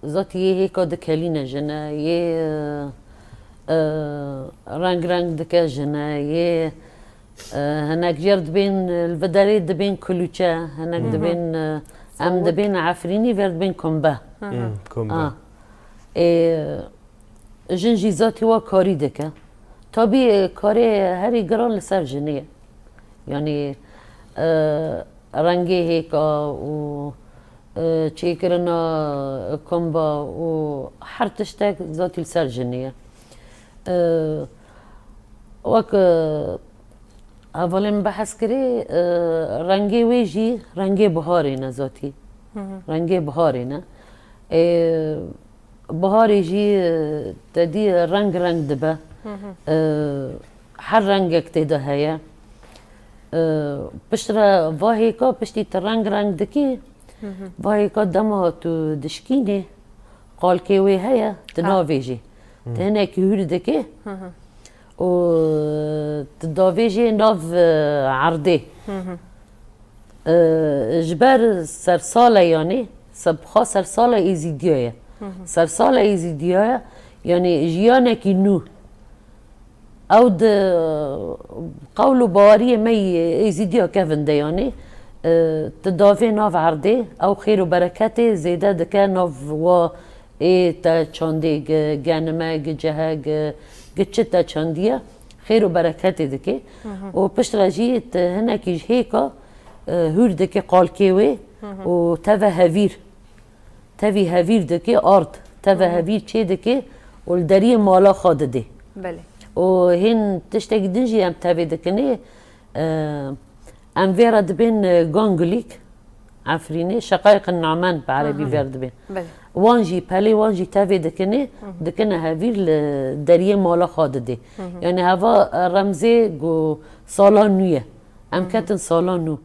ذاتي هيك دكالينا جنا رنگ رنگ دكا جنا هناك جرد بين البدالي دبين كلوچا هناك دبين ام دبين عفريني ورد بين كومبا كومبا جنجي ذاتي وكاري دكا طبي كاري هري قران لسر جنيه يعني رنگي هيكا و تشيكرنا كومبا وحر تشتاك ذاتي لسر جنيه وك اولین بحث کری رنگی ویجی رنگی بهاری نه ذاتی رنگی بهاری نه بهاری جی تدی رنگ دبه هر رنگ اکتیده هیا پشتر واهی که پشتی رنگ دکی واهی که دمه تو دشکینه قال که وی هیا تناویجی تهنه که هور دکی و تداویجی ناف عرضه جبر سرساله یعنی سبخا سرساله ایزیدیایه سرساله ایزیدیایه یعنی جیانه کی نو او د قول باوری می ایزیدیا کفنده یعنی تداوی ناف عرضه او خیر و برکت زیده دکه ناف و تا چانده گنمه جهه گچتا چاندیه خیر و برکت دکه و پشت راجیت هنکی هیکا هور دکه قالکیوی و تاوی هویر دکه آرد تاوی هویر چه دکه و الدری مالا خواده ده بله و هن تشتاک دنجی هم تاوی دکنه ام ویرا دبین گانگلیک عفرینه شقایق النعمان بعربی ویر دبین بله وانجی پلی وانجی تاوی دکنه هویر دریه مالا خواده ده یعنی هوا رمزه گو سالان نویه ام کتن سالان نو